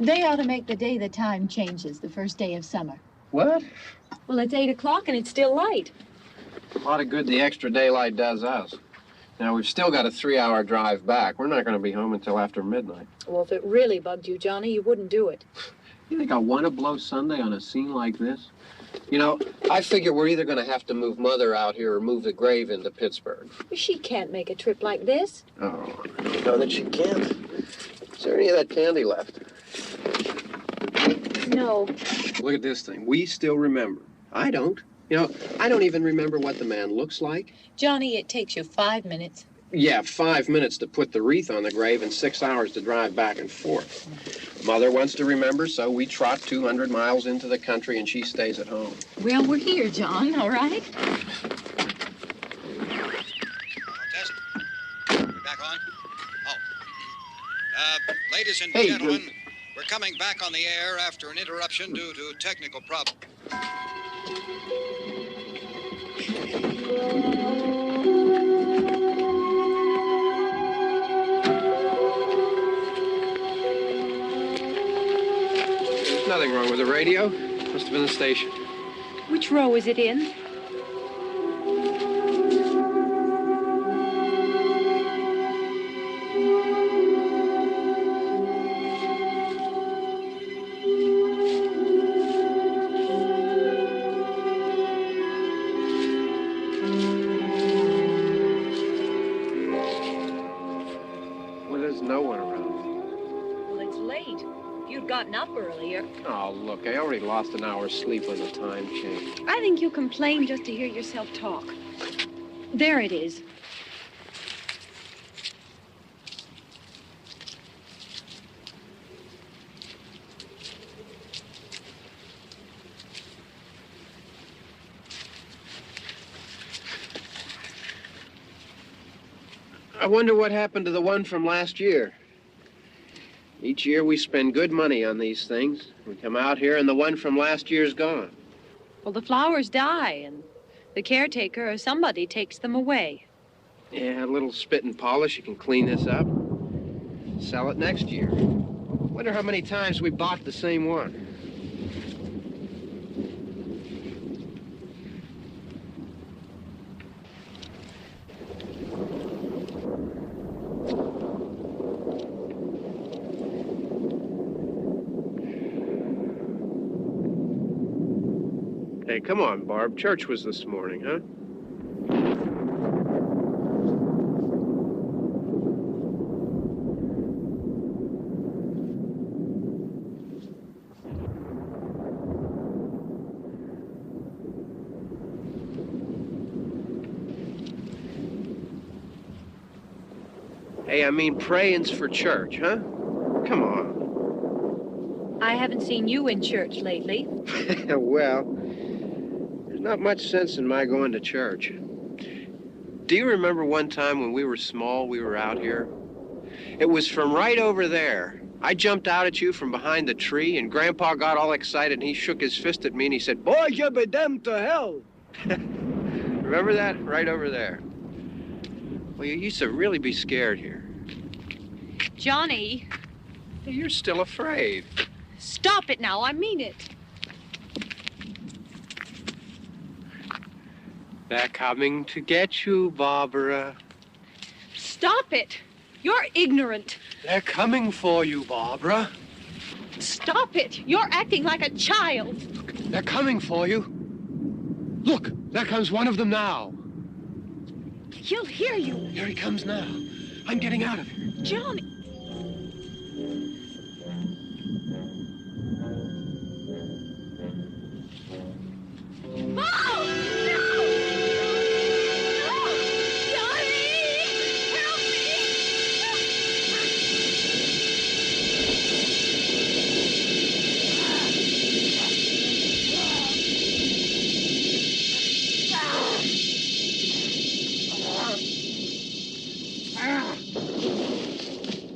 They ought to make the day the time changes, the first day of summer. What? Well, it's 8 o'clock and it's still light. A lot of good the extra daylight does us. Now, we've still got a 3-hour drive back. We're not going to be home until after midnight. Well, if it really bugged you, Johnny, you wouldn't do it. You think I want to blow Sunday on a scene like this? You know, I figure we're either going to have to move Mother out here or move the grave into Pittsburgh. She can't make a trip like this. Oh, I don't know that she can't. Is there any of that candy left? No. Look at this thing. We still remember. I don't. You know, I don't even remember what the man looks like. Johnny, it takes you 5 minutes. Yeah, 5 minutes to put the wreath on the grave and 6 hours to drive back and forth. Mother wants to remember, so we trot 200 miles into the country and she stays at home. Well, we're here, John, all right? Test. We're back on? Oh. Ladies and gentlemen, we're coming back on the air after an interruption due to technical problems. There's nothing wrong with the radio. Must have been the station. Which row is it in? Gotten up earlier. Oh, look, I already lost an hour's sleep when the time changed. I think you complain just to hear yourself talk. There it is. I wonder what happened to the one from last year. Each year we spend good money on these things. We come out here and the one from last year's gone. Well, the flowers die and the caretaker or somebody takes them away. Yeah, a little spit and polish, you can clean this up. Sell it next year. Wonder how many times we bought the same one. Hey, come on, Barb. Church was this morning, huh? Hey, I mean, praying's for church, huh? Come on. I haven't seen you in church lately. Well, there's not much sense in my going to church. Do you remember one time when we were small, we were out here? It was from right over there. I jumped out at you from behind the tree, and Grandpa got all excited, and he shook his fist at me, and he said, "Boy, you be damned to hell." Remember that? Right over there. Well, you used to really be scared here. Johnny, You're still afraid. stop it now. I mean it. They're coming to get you, Barbara. Stop it. You're ignorant. They're coming for you, Barbara. Stop it. You're acting like a child. They're coming for you. Look, there comes one of them now. He'll hear you. Here he comes now. I'm getting out of here. Johnny. Oh, no! No! Johnny! Help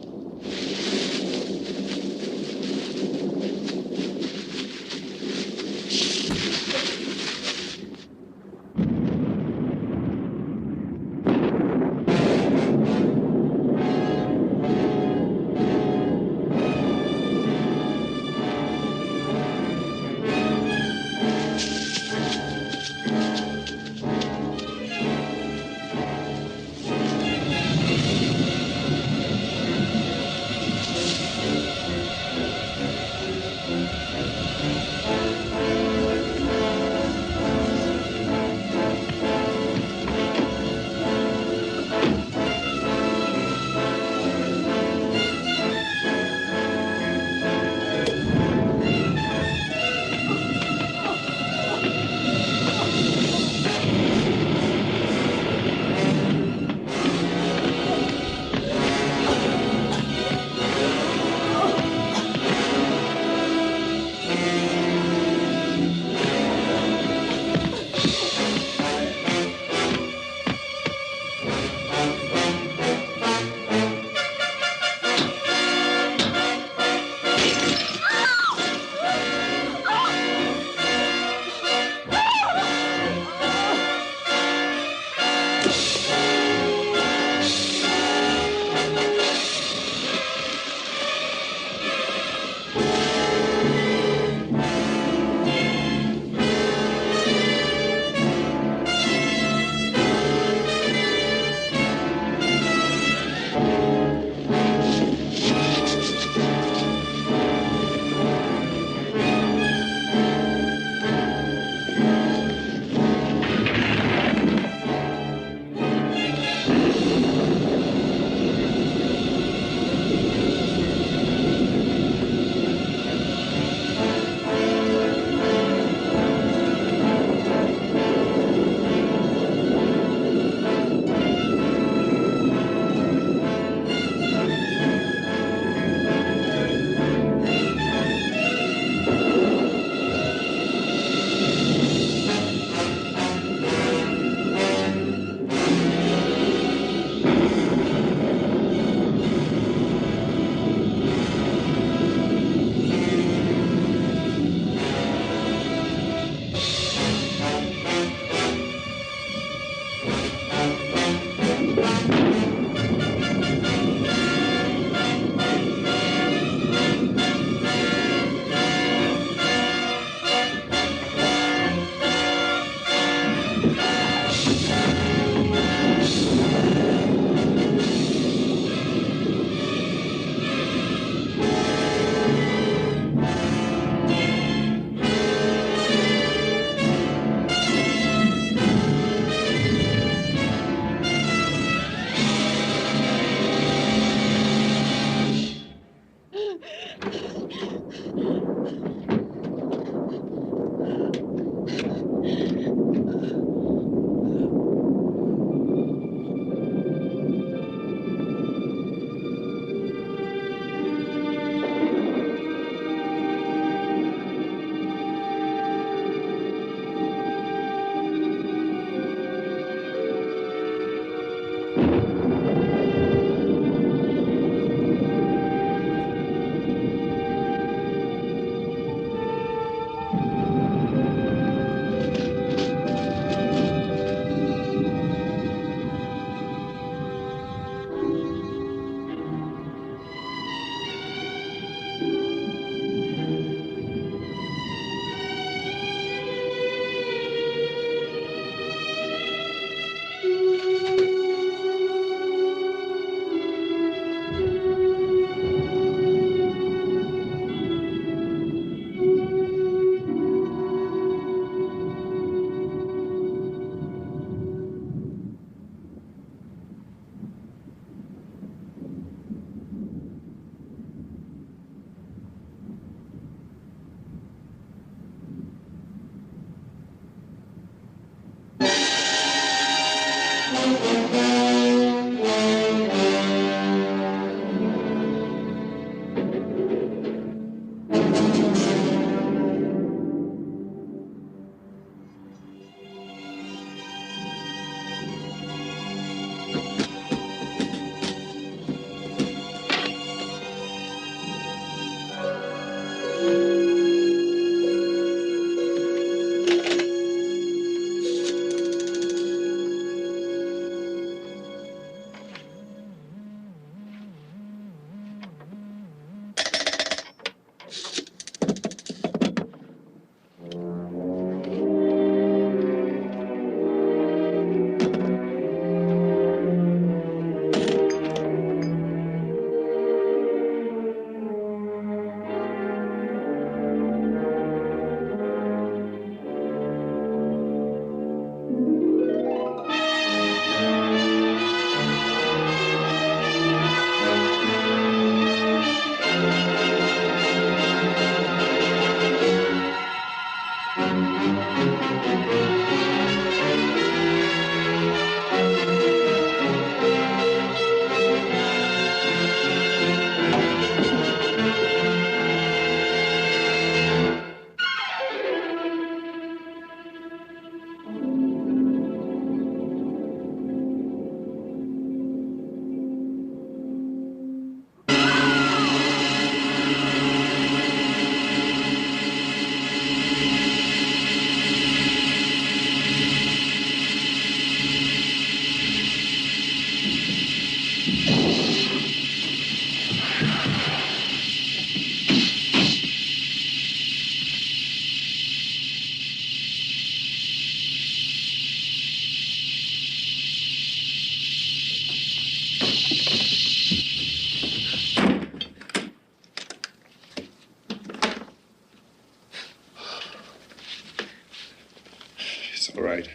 All right.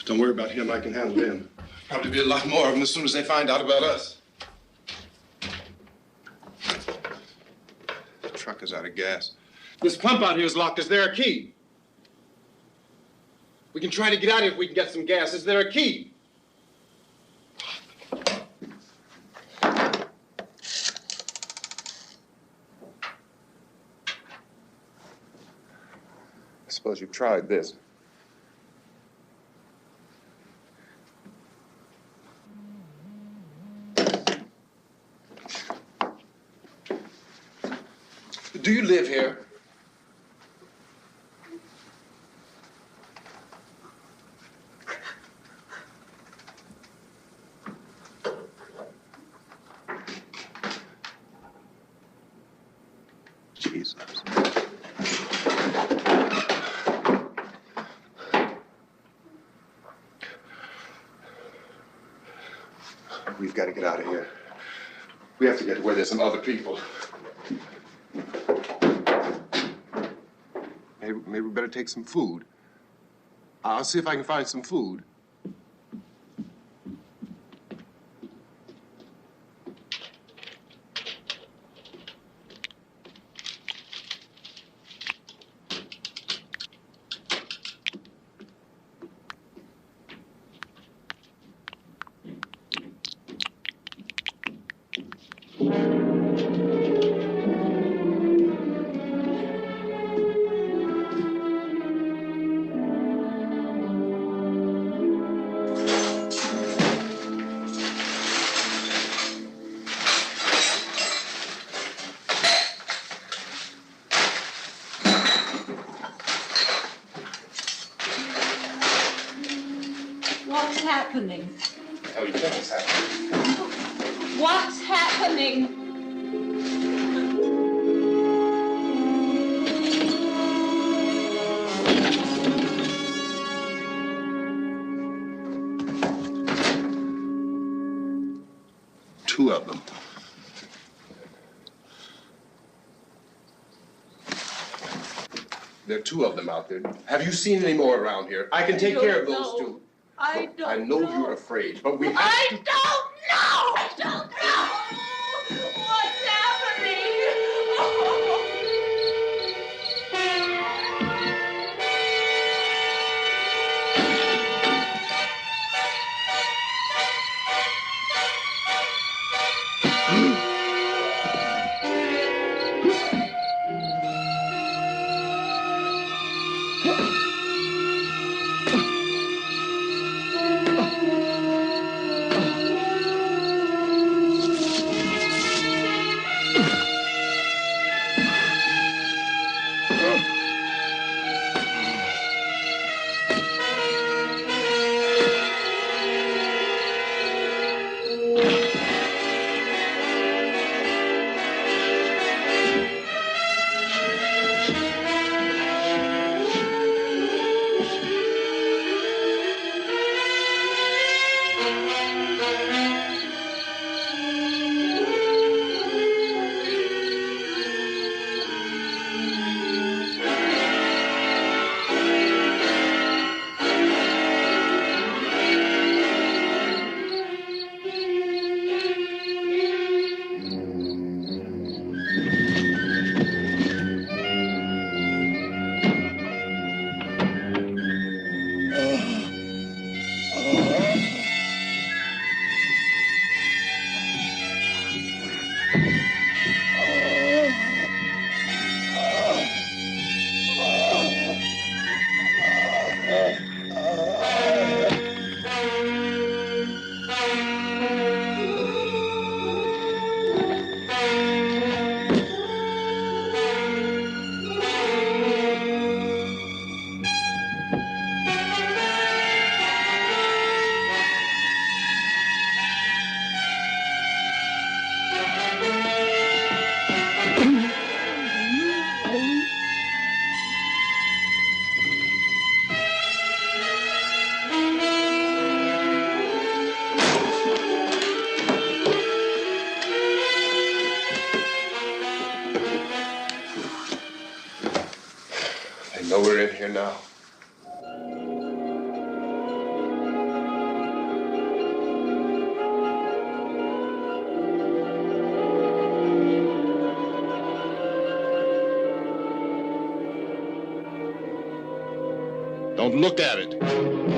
Don't worry about him. I can handle him. Probably be a lot more of them as soon as they find out about us. The truck is out of gas. This pump out here is locked. Is there a key? We can try to get out of here if we can get some gas. Is there a key? I suppose you've tried this. Do you live here? Jesus. We've got to get out of here. We have to get to where there's some other people. Maybe we better take some food. I'll see if I can find some food. What's happening? Oh, you think it's happening? What's happening? Two of them. There are two of them out there. Have you seen any more around here? I can take care of those two. I don't I know you're afraid, but we have to... I don't know! I don't know! What's happening? know we're in here now. Don't look at it.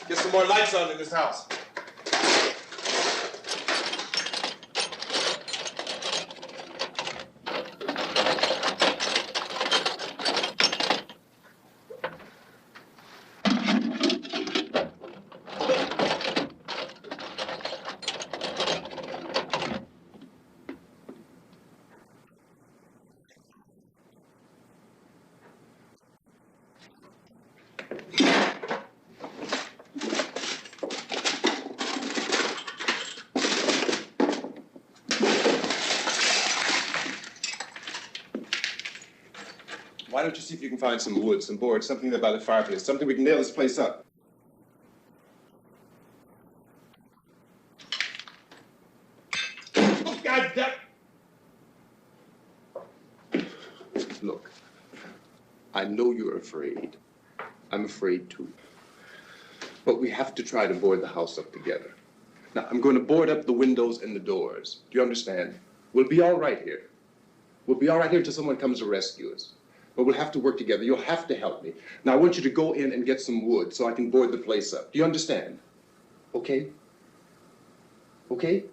Get some more lights on in this house. Why don't you see if you can find some wood, some board, something there by the fireplace, something we can nail this place up. Oh, God damn! Look, I know you're afraid. I'm afraid too. But we have to try to board the house up together. Now, I'm going to board up the windows and the doors. Do you understand? We'll be all right here. We'll be all right here until someone comes to rescue us. But we'll have to work together. You'll have to help me. Now, I want you to go in and get some wood so I can board the place up. Do you understand? Okay? Okay?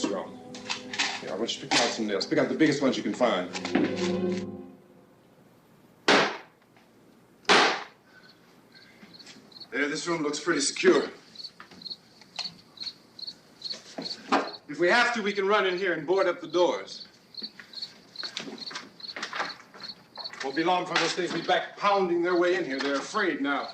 That's wrong. Yeah, I want you to pick out some nails. Pick out the biggest ones you can find. There, this room looks pretty secure. If we have to, we can run in here and board up the doors. Won't be long before those things will be back pounding their way in here. They're afraid now.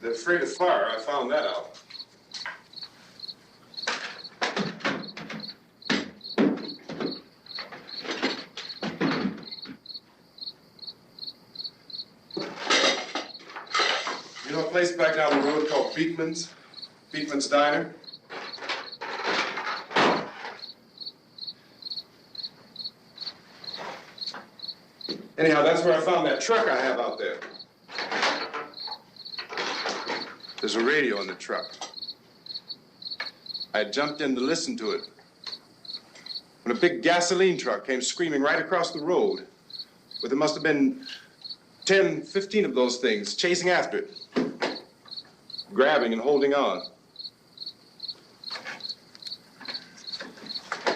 They're afraid of fire. I found that out. You know a place back down the road called Beekman's? Beekman's Diner? Anyhow, that's where I found that truck I have out there. There's a radio in the truck. I jumped in to listen to it when a big gasoline truck came screaming right across the road. But there must have been 10, 15 of those things chasing after it, grabbing and holding on.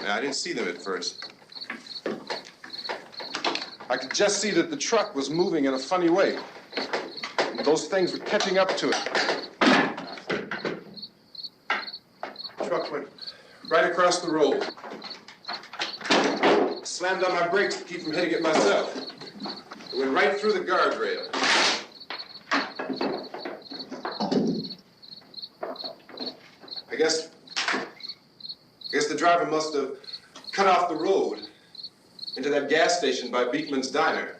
Now, I didn't see them at first. I could just see that the truck was moving in a funny way. Those things were catching up to it. The truck went right across the road. Slammed on my brakes to keep from hitting it myself. It went right through the guardrail. I guess the driver must have cut off the road into that gas station by Beekman's Diner.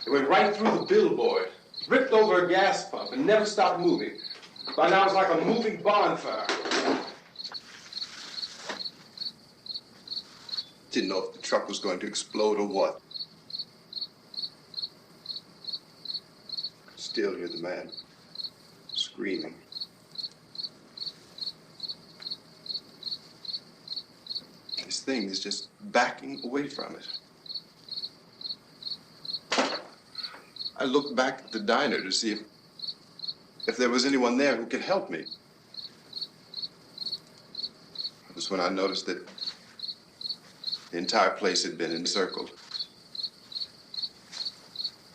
It went right through the billboard, ripped over a gas pump, and never stopped moving. By now, it was like a moving bonfire. Didn't know if the truck was going to explode or what. Still hear the man screaming. This thing is just backing away from it. I looked back at the diner to see if there was anyone there who could help me. It was when I noticed that the entire place had been encircled.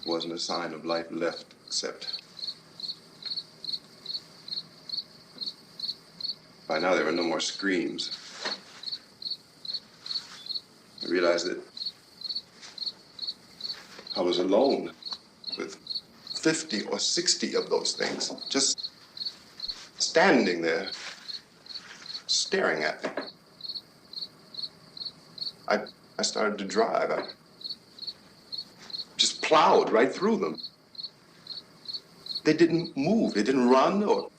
There wasn't a sign of life left except by now there were no more screams. I realized that I was alone with 50 or 60 of those things, just standing there, staring at me. I started to drive. I just plowed right through them. They didn't move. They didn't run or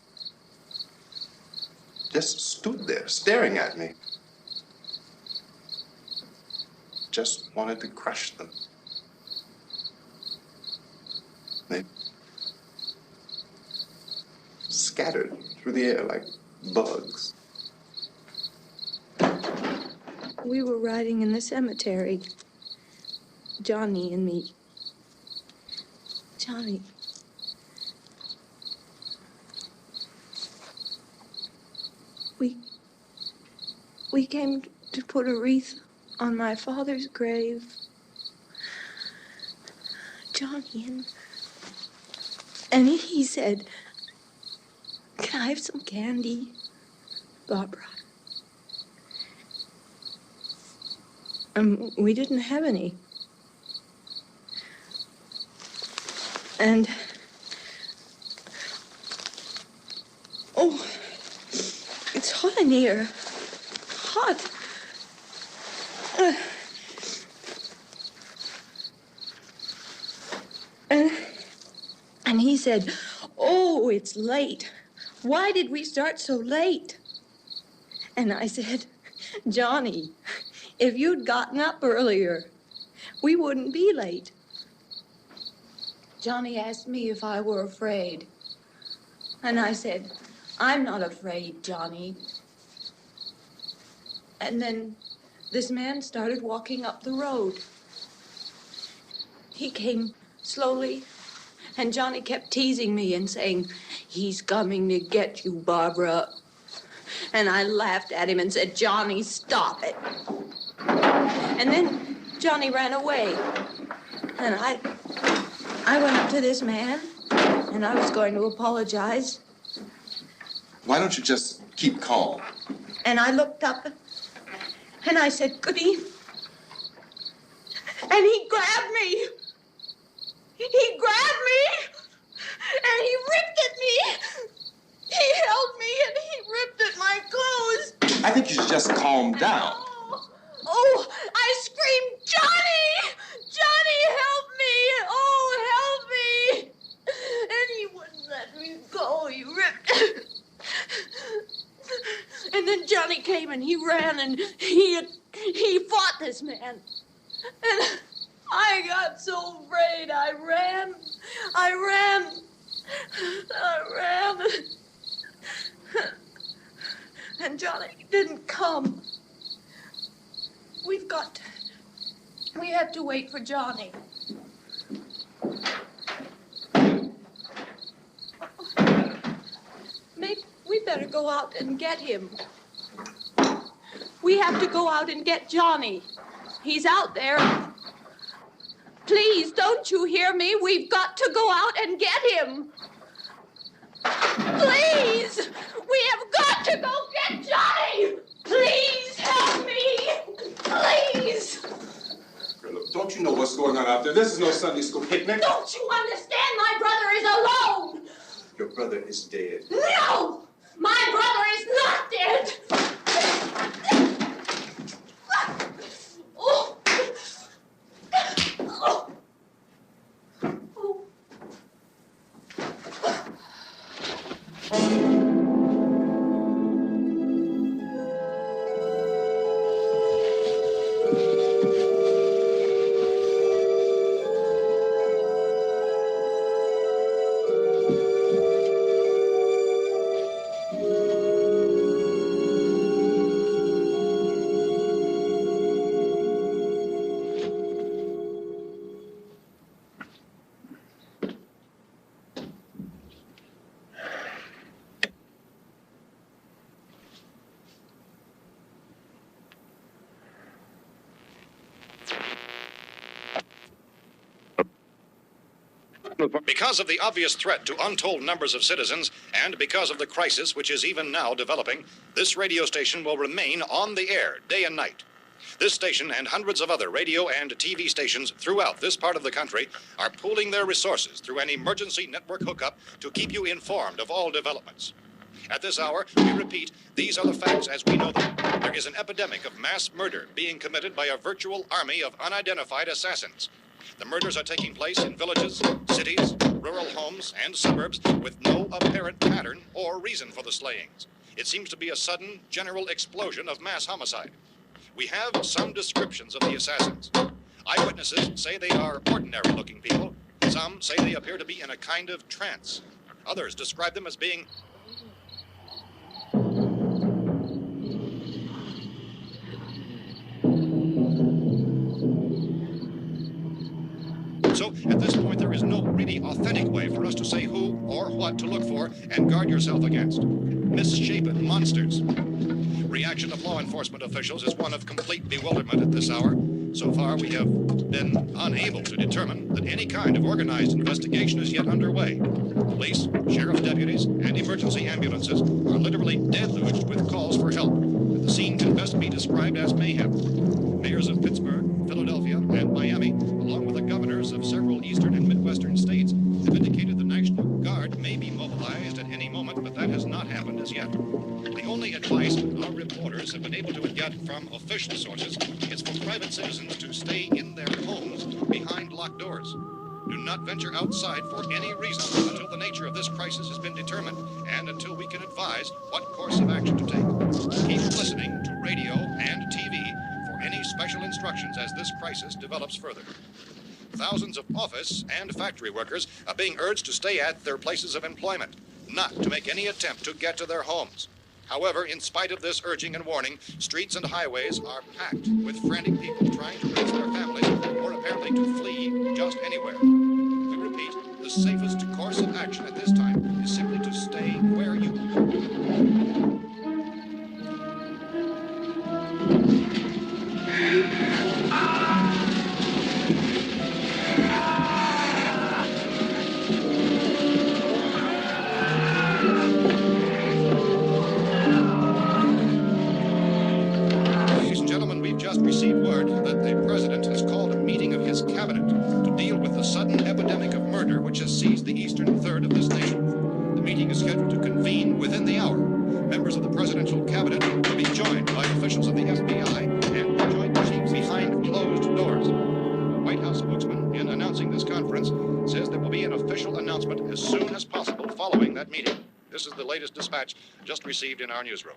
just stood there, staring at me. Just wanted to crush them. They scattered through the air like bugs. We were riding in the cemetery, Johnny and me. Johnny. We came to put a wreath on my father's grave. Johnny, and he said, "Can I have some candy, Barbra?" And we didn't have any. And, oh, it's hot in here. Hot. And he said, "Oh, it's late. Why did we start so late?" And I said, "Johnny, if you'd gotten up earlier, we wouldn't be late." Johnny asked me if I were afraid. And I said, "I'm not afraid, Johnny." And then this man started walking up the road. He came slowly, and Johnny kept teasing me and saying, "He's coming to get you, Barbra." And I laughed at him and said, "Johnny, stop it." And then Johnny ran away. And I went up to this man, and I was going to apologize. Why don't you just keep calm? And I looked up, and I said, "Good evening." And he grabbed me. He grabbed me, and he ripped at me. He held me, and he ripped at my clothes. I think you should just calm down. Oh, I screamed, "Johnny! Johnny, help me! Oh, help me!" And he wouldn't let me go. He ripped. And then Johnny came and he ran and he fought this man. And I got so afraid. I ran. And Johnny didn't come. We have to wait for Johnny. Maybe we better go out and get him. We have to go out and get Johnny. He's out there. Please, don't you hear me? We've got to go out and get him. Please! We have got to go get Johnny! Please help me! Please! Look, don't you know what's going on out there? This is no Sunday school picnic. Don't you understand? My brother is alone! Your brother is dead. No! My brother is not dead! Oh. Oh. Because of the obvious threat to untold numbers of citizens, and because of the crisis which is even now developing, this radio station will remain on the air day and night. This station and hundreds of other radio and TV stations throughout this part of the country are pooling their resources through an emergency network hookup to keep you informed of all developments. At this hour, we repeat, these are the facts as we know them. There is an epidemic of mass murder being committed by a virtual army of unidentified assassins. The murders are taking place in villages, cities, rural homes, and suburbs with no apparent pattern or reason for the slayings. It seems to be a sudden, general explosion of mass homicide. We have some descriptions of the assassins. Eyewitnesses say they are ordinary-looking people. Some say they appear to be in a kind of trance. Others describe them as being So, at this point, there is no really authentic way for us to say who or what to look for and guard yourself against. Misshapen monsters. Reaction of law enforcement officials is one of complete bewilderment at this hour. So far, we have been unable to determine that any kind of organized investigation is yet underway. Police, sheriff's deputies, and emergency ambulances are literally deluged with calls for help. The scene can best be described as mayhem. Mayors of Pittsburgh, Philadelphia, and Miami, along with the governors of several eastern and midwestern states, have indicated the National Guard may be mobilized at any moment, but that has not happened as yet. The only advice our reporters have been able to get from official sources is for private citizens to stay in their homes behind locked doors. Do not venture outside for any reason until the nature of this crisis has been determined and until we can advise what course of action to take. Keep listening to radio and TV for any special instructions as this crisis develops further. Thousands of office and factory workers are being urged to stay at their places of employment, not to make any attempt to get to their homes. However, in spite of this urging and warning, streets and highways are packed with frantic people trying to raise their families or apparently to flee just anywhere. We repeat, the safest course of action at this time is simply to murder which has seized the eastern third of this nation. The meeting is scheduled to convene within the hour. Members of the presidential cabinet will be joined by officials of the FBI and joint chiefs behind closed doors. The White House spokesman, in announcing this conference, says there will be an official announcement as soon as possible following that meeting. This is the latest dispatch just received in our newsroom.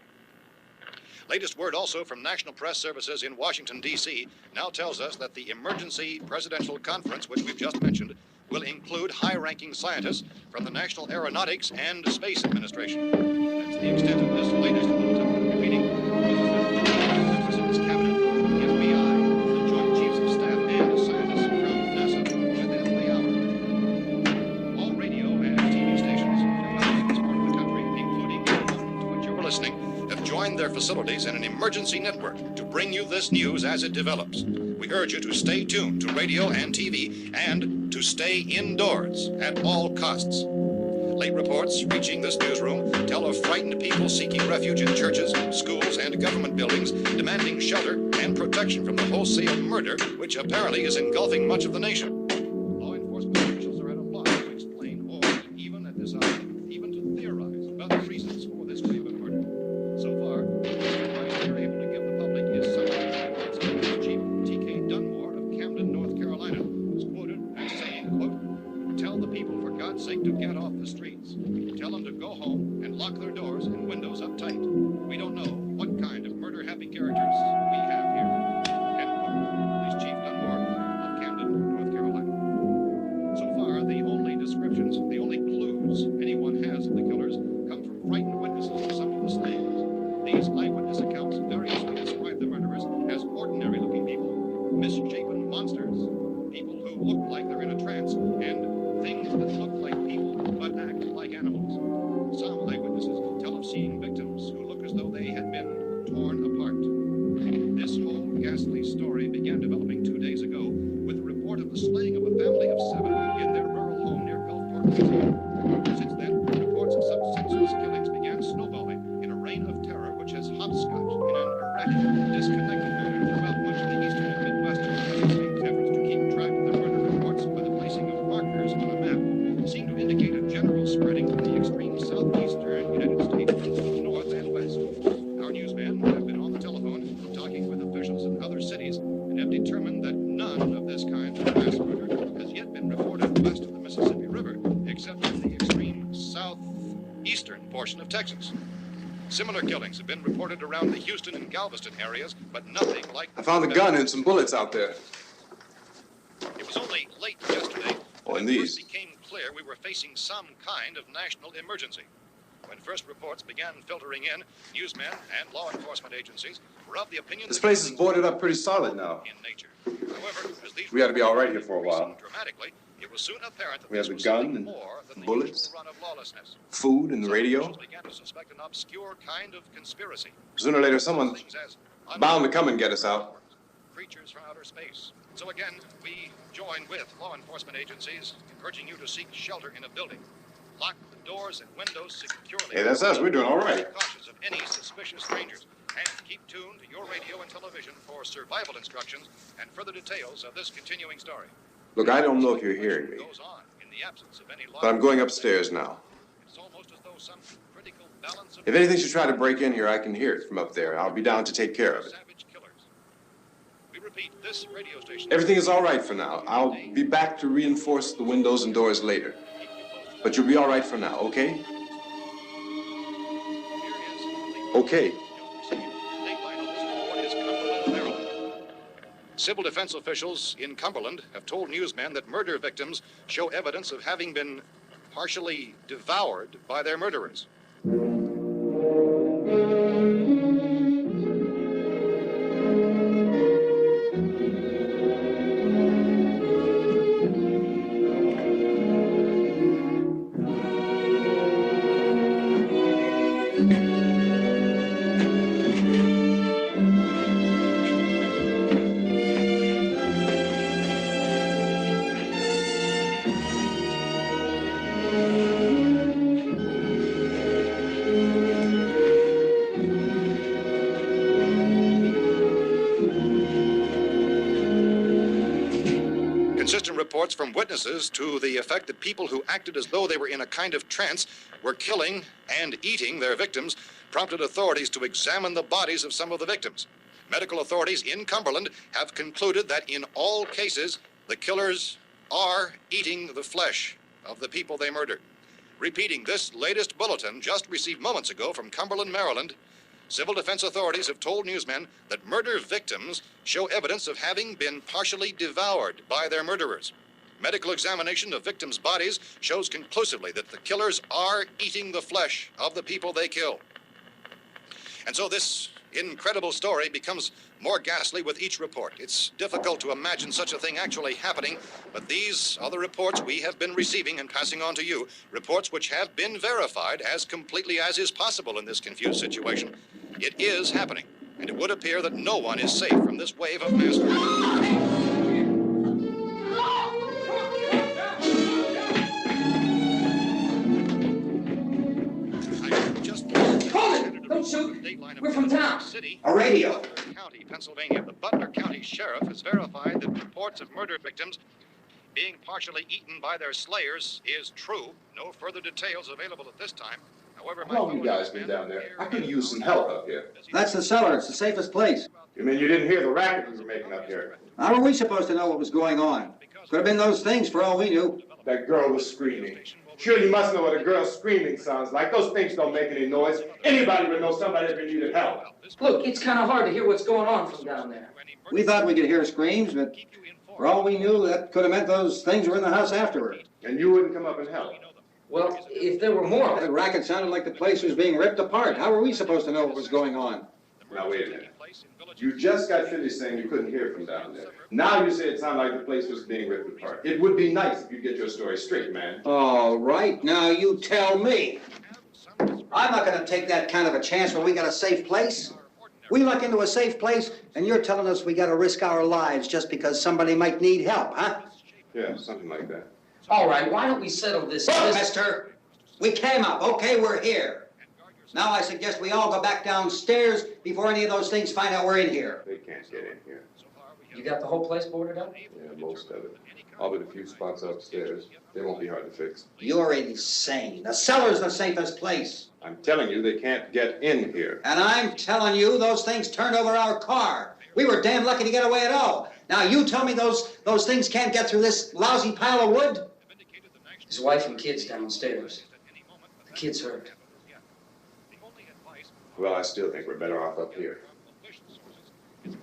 Latest word also from National Press Services in Washington, D.C. now tells us that the emergency presidential conference, which we've just mentioned, will include high-ranking scientists from the National Aeronautics and Space Administration. That's the extent of this latest bulletin. Repeating, members of this cabinet, the FBI, the Joint Chiefs of Staff, and scientists from NASA within the hour. All radio and TV stations throughout this part of the country, including the one to which you're listening, have joined their facilities in an emergency network to bring you this news as it develops. We urge you to stay tuned to radio and TV and to stay indoors at all costs. Late reports reaching this newsroom tell of frightened people seeking refuge in churches, schools, and government buildings, demanding shelter and protection from the wholesale murder which apparently is engulfing much of the nation. Law enforcement officials are at a loss to explain or, even at this hour, even to theorize about the reasons for this wave of murder. So far, the advice they're able to give the public is summarized. Chief T.K. Dunmore of Camden, North Carolina, was quoted as saying, quote, "Tell the people, for God's sake, to get off the streets. Tell them to go home and lock their doors and windows up tight. We don't know what kind of murder-happy characters we have here." End quote. This Chief Dunmore of Camden, North Carolina. So far, the only descriptions, the only clues anyone has of the killers come from frightened witnesses of some of the slayings. These eyewitness accounts variously describe the murderers as ordinary-looking people, misshapen monsters, people who look like they're in a trance, and things that look like people but act like animals. Some eyewitnesses tell of seeing victims who look as though they had been torn apart. This whole ghastly story began developing 2 days ago with the report of the slaying of a family of 7 in their rural home near Gulfport, Louisiana. Since then, reports of such senseless killings began snowballing in a reign of terror which has hopscotched in an erratic, disconnected manner throughout much of the eastern and midwestern United States. Efforts to keep track of the murder reports by the placing of markers on a map seem to indicate a general spreading from the extreme southeastern United States to the north and west. Our newsmen have been on the telephone talking with officials in other cities and have determined that none of this kind of mass murder has yet been reported west of the Mississippi River, except in the extreme southeastern portion of Texas. Similar killings have been reported around the Houston and Galveston areas, but nothing like... I found a gun and some bullets out there. It was only late yesterday Oh, and that it these. first became clear we were facing some kind of national emergency. When first reports began filtering in, newsmen and law enforcement agencies were of the opinion This that place is things boarded up pretty solid now. in nature. However, as these We ought to be all right here reports for a while. increased dramatically, it was soon apparent that We have this the was gun something and more than the bullets, usual run of lawlessness. Food and the Some radio. officials began to suspect an obscure kind of conspiracy. Sooner or later, someone's Things as bound to come and get us out. creatures from outer space. So again, we join with law enforcement agencies, encouraging you to seek shelter in a building. Lock the doors and windows securely. Hey, that's us. We're doing all right. Be cautious of any suspicious strangers. And keep tuned to your radio and television for survival instructions and further details of this continuing story. Look, I don't know if you're hearing me, Goes on in the absence of any law. but I'm going upstairs now. It's almost as though some critical balance of If anything should try to break in here, I can hear it from up there. I'll be down to take care of it. savage killers. We repeat, this radio station. Everything is all right for now. I'll be back to reinforce the windows and doors later. But you'll be all right for now, okay? Okay. Civil defense officials in Cumberland have told newsmen that murder victims show evidence of having been partially devoured by their murderers. Consistent reports from witnesses to the effect that people who acted as though they were in a kind of trance were killing and eating their victims prompted authorities to examine the bodies of some of the victims. Medical authorities in Cumberland have concluded that in all cases, the killers are eating the flesh of the people they murdered. Repeating this latest bulletin just received moments ago from Cumberland, Maryland, civil defense authorities have told newsmen that murder victims show evidence of having been partially devoured by their murderers. Medical examination of victims' bodies shows conclusively that the killers are eating the flesh of the people they kill. And so this incredible story becomes more ghastly with each report. It's difficult to imagine such a thing actually happening, but these are the reports we have been receiving and passing on to you, reports which have been verified as completely as is possible in this confused situation. It is happening, and it would appear that no one is safe from this wave of mass murder. Don't shoot. We're from town. A radio. County, Pennsylvania. The Butler County Sheriff has verified that reports of murder victims being partially eaten by their slayers is true. No further details available at this time. However, How long you guys been down there? I could use some help up here. That's the cellar. It's the safest place. You mean you didn't hear the racket we were making up here? How were we supposed to know what was going on? Could have been those things for all we knew. That girl was screaming. Sure, you must know what a girl screaming sounds like. Those things don't make any noise. Anybody would know somebody ever needed help. Look, it's kind of hard to hear what's going on from down there. We thought we could hear screams, but for all we knew, that could have meant those things were in the house afterward. And you wouldn't come up and help? Well, if there were more... The racket sounded like the place was being ripped apart. How were we supposed to know what was going on? Now, wait a minute. You just got finished saying you couldn't hear from down there. Now you say it sounded like the place was being ripped apart. It would be nice if you get your story straight, man. All right, now you tell me. I'm not going to take that kind of a chance when we got a safe place. We luck into a safe place, and you're telling us we got to risk our lives just because somebody might need help, huh? Yeah, something like that. All right, why don't we settle this... Look, mister, we came up. Okay, we're here. Now I suggest we all go back downstairs before any of those things find out we're in here. They can't get in here. You got the whole place boarded up? Yeah, most of it. All but a few spots upstairs. They won't be hard to fix. You're insane. The cellar's the safest place. I'm telling you, they can't get in here. And I'm telling you, those things turned over our car. We were damn lucky to get away at all. Now you tell me those things can't get through this lousy pile of wood? His wife and kids downstairs. The kid's hurt. Well, I still think we're better off up here.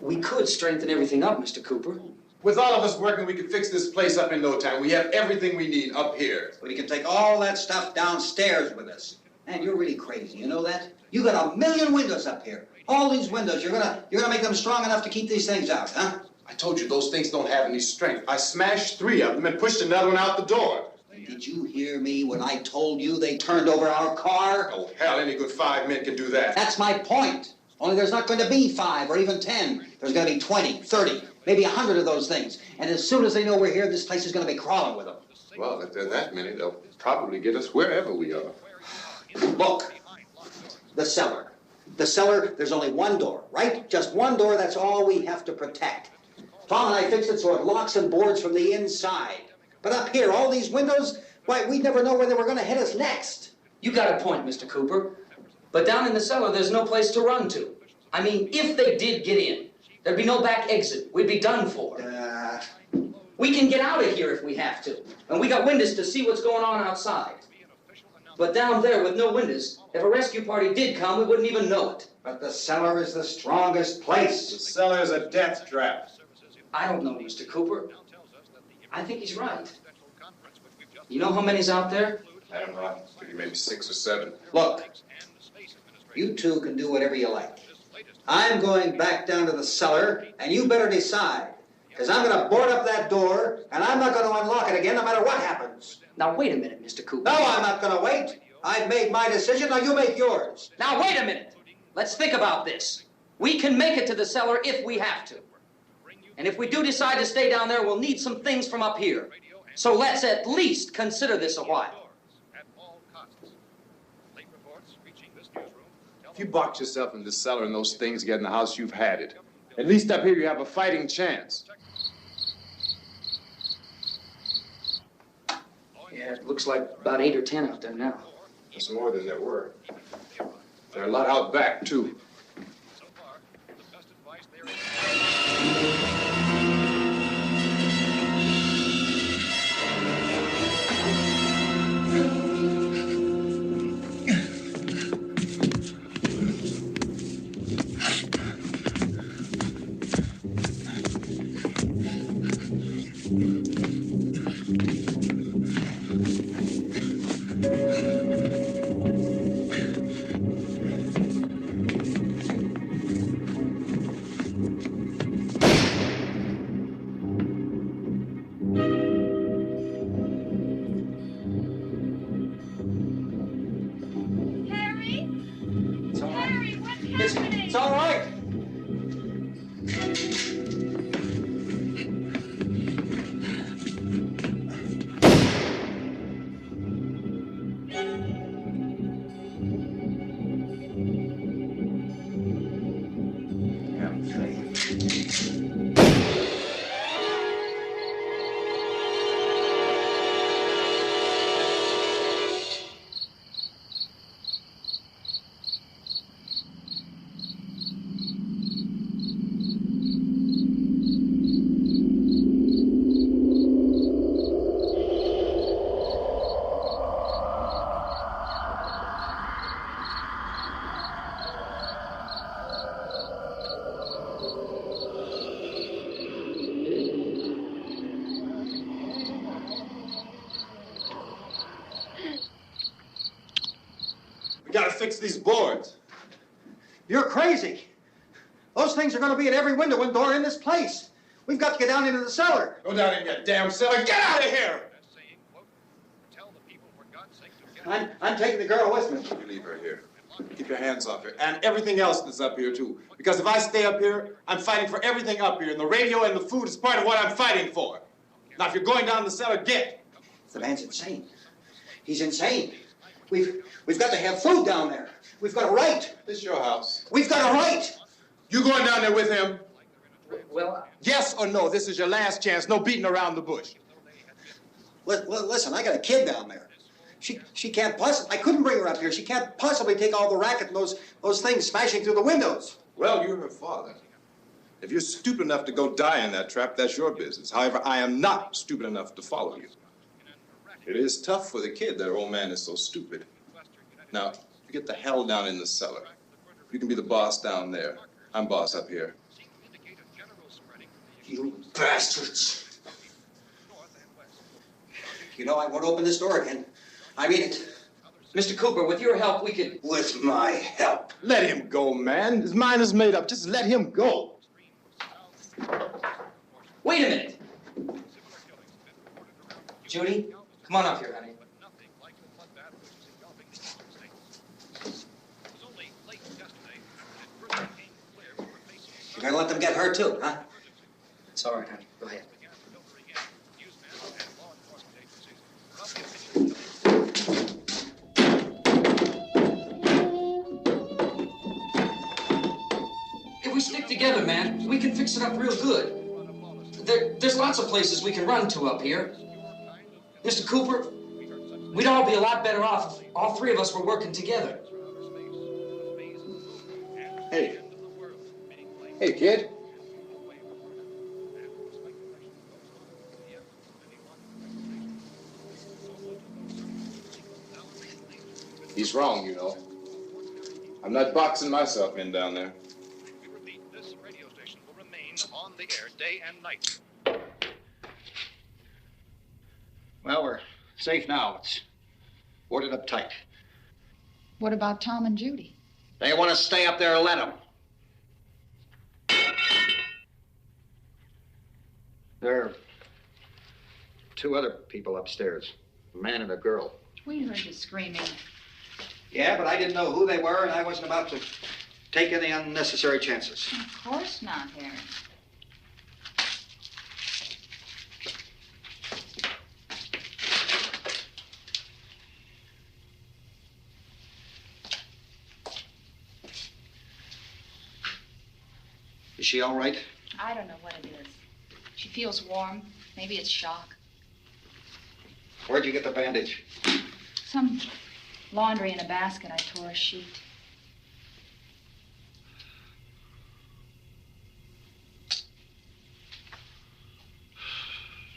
We could strengthen everything up, Mr. Cooper. With all of us working, we could fix this place up in no time. We have everything we need up here. We can take all that stuff downstairs with us. Man, you're really crazy, you know that? You got 1 million windows up here. All these windows, you're gonna make them strong enough to keep these things out, huh? I told you, those things don't have any strength. I smashed 3 of them and pushed another one out the door. Did you hear me when I told you they turned over our car? Oh, hell, any good 5 men can do that. That's my point. Only there's not going to be 5 or even 10. There's going to be 20, 30, maybe 100 of those things. And as soon as they know we're here, this place is going to be crawling with them. Well, if there are that many, they'll probably get us wherever we are. Look, the cellar. The cellar, there's only one door, right? Just one door, that's all we have to protect. Tom and I fixed it so it locks and boards from the inside. But up here, all these windows, why, we'd never know where they were going to hit us next. You got a point, Mr. Cooper. But down in the cellar, there's no place to run to. I mean, if they did get in, there'd be no back exit. We'd be done for. We can get out of here if we have to. And we got windows to see what's going on outside. But down there with no windows, if a rescue party did come, we wouldn't even know it. But the cellar is the strongest place. The cellar is a death trap. I don't know, Mr. Cooper. I think he's right. You know how many's out there? I don't know. I figure maybe 6 or 7. Look, you two can do whatever you like. I'm going back down to the cellar, and you better decide. Because I'm going to board up that door, and I'm not going to unlock it again no matter what happens. Now, wait a minute, Mr. Cooper. No, I'm not going to wait. I've made my decision, now you make yours. Now, wait a minute. Let's think about this. We can make it to the cellar if we have to. And if we do decide to stay down there, we'll need some things from up here. So let's at least consider this a while. If you box yourself in the cellar and those things get in the house, you've had it. At least up here you have a fighting chance. Yeah, it looks like about 8 or 10 out there now. That's more than there were. There are a lot out back, too. So far, the best advice there is. It's all right. We gotta fix these boards. You're crazy. Those things are going to be at every window and door in this place. We've got to get down into the cellar. Go down in your damn cellar. Get out of here! I'm taking the girl with me. You leave her here. Keep your hands off her. And everything else that's up here, too. Because if I stay up here, I'm fighting for everything up here. And the radio and the food is part of what I'm fighting for. Now, if you're going down the cellar, get. The man's insane. He's insane. We've got to have food down there. We've got a right. This is your house. We've got a right. You going down there with him? Well, Yes or no? This is your last chance. No beating around the bush. Listen, I got a kid down there. She can't possibly, I couldn't bring her up here. She can't possibly take all the racket and those things smashing through the windows. Well, you're her father. If you're stupid enough to go die in that trap, that's your business. However, I am not stupid enough to follow you. It is tough for the kid that her old man is so stupid. Now, you get the hell down in the cellar. You can be the boss down there. I'm boss up here. You bastards. You know, I won't open this door again. I mean it. Mr. Cooper, with your help, we could... With my help. Let him go, man. His mind is made up. Just let him go. Wait a minute. Judy, come on up here, honey. You're gonna let them get hurt too, huh? It's all right, honey. Go ahead. If we stick together, man, we can fix it up real good. There's lots of places we can run to up here. Mr. Cooper, we'd all be a lot better off if all three of us were working together. Hey. Hey, kid. He's wrong, you know. I'm not boxing myself in down there. We repeat, this radio station will remain on the air day and night. Well, we're safe now. It's boarded up tight. What about Tom and Judy? They want to stay up there, let them. There are two other people upstairs, a man and a girl. We heard you screaming. Yeah, but I didn't know who they were, and I wasn't about to take any unnecessary chances. Of course not, Harry. Is she all right? I don't know what it is. She feels warm. Maybe it's shock. Where'd you get the bandage? Some laundry in a basket. I tore a sheet.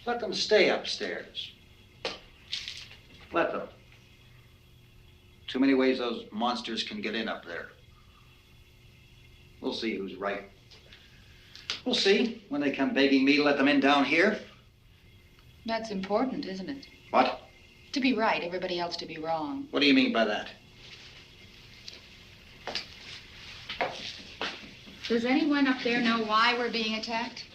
Let them stay upstairs. Let them. Too many ways those monsters can get in up there. We'll see who's right. We'll see when they come begging me to let them in down here. That's important, isn't it? What? To be right, everybody else to be wrong. What do you mean by that? Does anyone up there know why we're being attacked?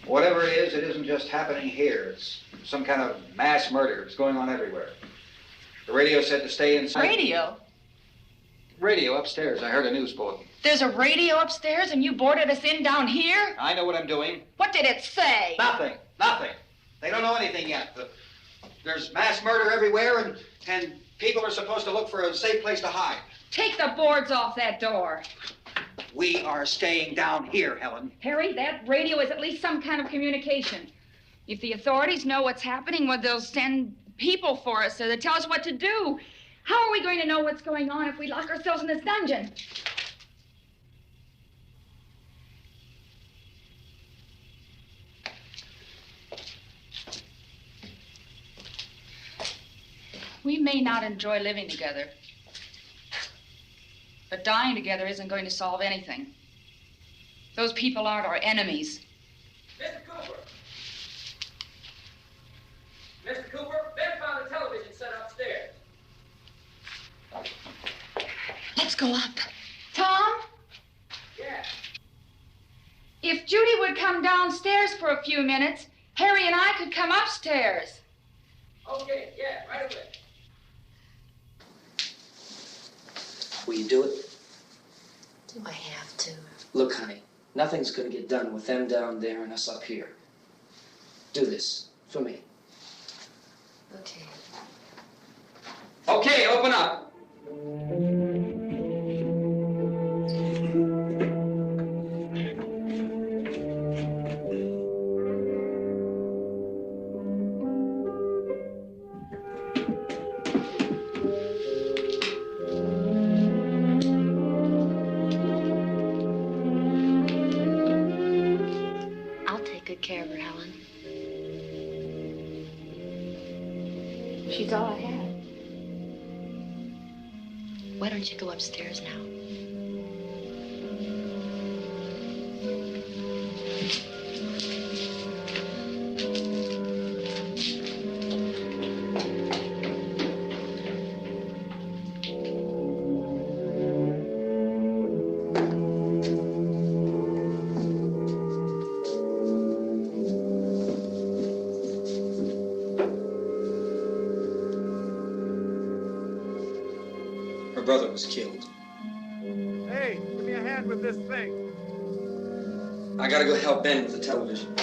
Whatever it isn't just happening here. It's some kind of mass murder. It's going on everywhere. The radio said to stay inside. Radio? Radio upstairs. I heard a news bulletin. There's a radio upstairs and you boarded us in down here? I know what I'm doing. What did it say? Nothing. Nothing. They don't know anything yet. There's mass murder everywhere, and people are supposed to look for a safe place to hide. Take the boards off that door. We are staying down here, Helen. Harry, that radio is at least some kind of communication. If the authorities know what's happening, well, they'll send people for us to tell us what to do. How are we going to know what's going on if we lock ourselves in this dungeon? We may not enjoy living together, but dying together isn't going to solve anything. Those people aren't our enemies. Mr. Cooper! Mr. Cooper, Ben found a television set upstairs. Let's go up. Tom? Yeah. If Judy would come downstairs for a few minutes, Harry and I could come upstairs. Okay, yeah, right away. Will you do it? Do I have to? Look, honey, nothing's gonna get done with them down there and us up here. Do this for me. Okay. Okay, open up. Care of her, Helen. She's all I have. Why don't you go upstairs now? Her brother was killed. Hey, give me a hand with this thing. I gotta go help Ben with the television.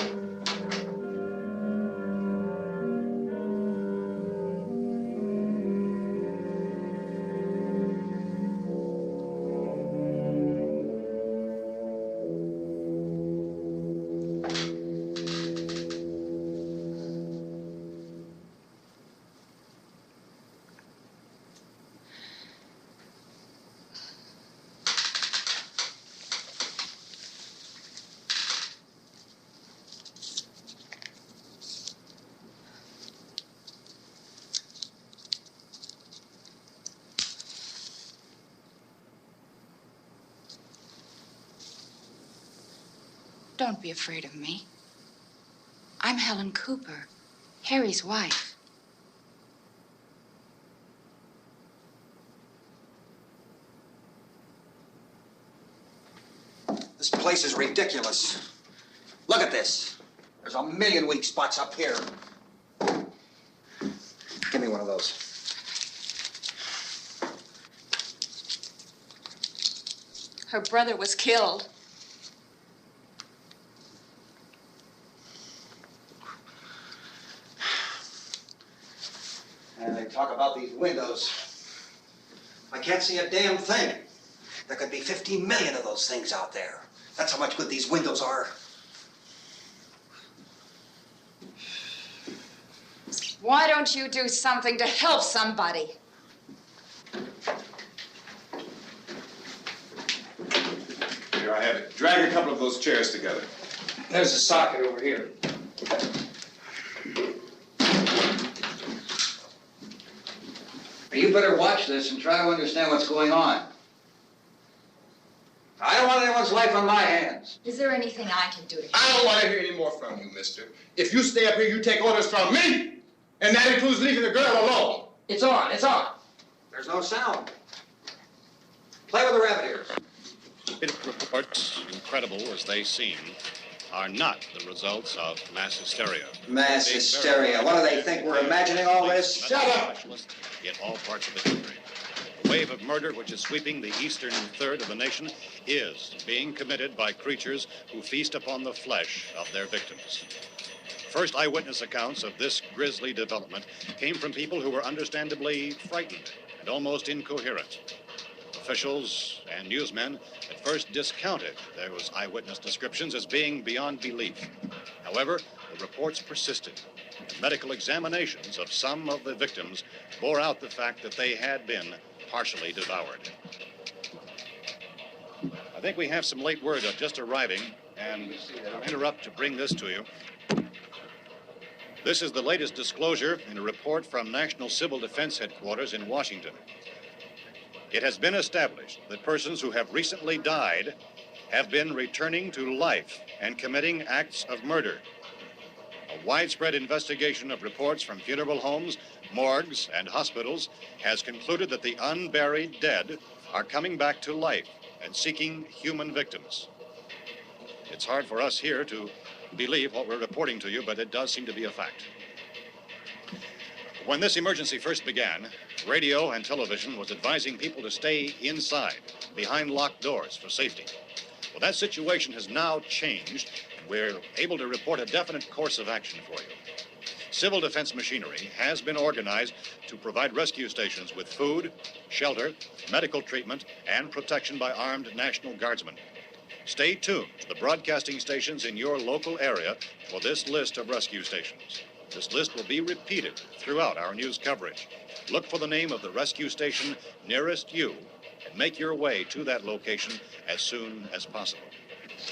Don't be afraid of me. I'm Helen Cooper, Harry's wife. This place is ridiculous. Look at this. There's a million weak spots up here. Give me one of those. Her brother was killed. And they talk about these windows. I can't see a damn thing. There could be 15 million of those things out there. That's how much good these windows are. Why don't you do something to help somebody? Here, I have it. Drag a couple of those chairs together. There's a socket over here. You better watch this and try to understand what's going on. I don't want anyone's life on my hands. Is there anything I can do to help? I don't want to hear any more from you, mister. If you stay up here, you take orders from me. And that includes leaving the girl alone. It's on, it's on. There's no sound. Play with the rabbit ears. Reports, incredible as they seem, are not the results of mass hysteria. Mass hysteria. What do they think? We're imagining all this? Shut up! In all parts of the country. The wave of murder which is sweeping the eastern third of the nation is being committed by creatures who feast upon the flesh of their victims. First eyewitness accounts of this grisly development came from people who were understandably frightened and almost incoherent. Officials and newsmen at first discounted those eyewitness descriptions as being beyond belief. However, the reports persisted. And medical examinations of some of the victims bore out the fact that they had been partially devoured. I think we have some late word just arriving, and I'll interrupt to bring this to you. This is the latest disclosure in a report from National Civil Defense Headquarters in Washington. It has been established that persons who have recently died have been returning to life and committing acts of murder. A widespread investigation of reports from funeral homes, morgues, and hospitals has concluded that the unburied dead are coming back to life and seeking human victims. It's hard for us here to believe what we're reporting to you, but it does seem to be a fact. When this emergency first began, radio and television was advising people to stay inside, behind locked doors for safety. Well, that situation has now changed. We're able to report a definite course of action for you. Civil defense machinery has been organized to provide rescue stations with food, shelter, medical treatment, and protection by armed National Guardsmen. Stay tuned to the broadcasting stations in your local area for this list of rescue stations. This list will be repeated throughout our news coverage. Look for the name of the rescue station nearest you and make your way to that location as soon as possible.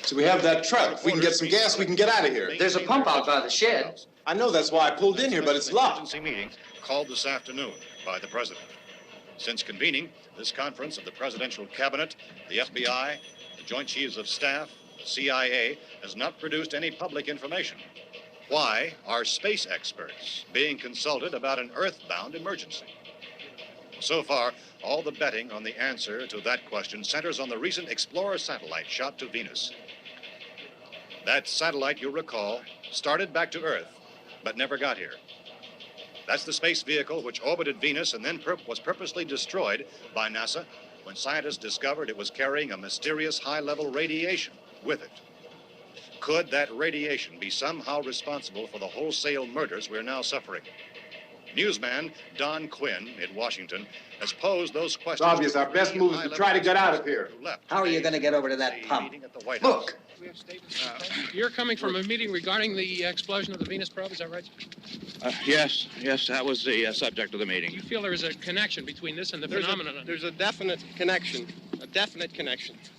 So we have that truck. If we can get some gas, we can get out of here. There's a pump out by the shed. I know, that's why I pulled in here, but it's locked. Emergency meeting called this afternoon by the president. Since convening this conference of the presidential cabinet, the FBI, the Joint Chiefs of Staff, the CIA has not produced any public information. Why are space experts being consulted about an earthbound emergency? So far, all the betting on the answer to that question centers on the recent Explorer satellite shot to Venus. That satellite, you'll recall, started back to Earth, but never got here. That's the space vehicle which orbited Venus and then was purposely destroyed by NASA when scientists discovered it was carrying a mysterious high-level radiation with it. Could that radiation be somehow responsible for the wholesale murders we're now suffering? Newsman Don Quinn in Washington has posed those questions. It's obvious our best move is to try to get out of here. How are you going to get over to that pump? Look. You're coming from a meeting regarding the explosion of the Venus probe, is that right? Yes, that was the subject of the meeting. You feel there is a connection between this and the phenomenon? There's a definite connection.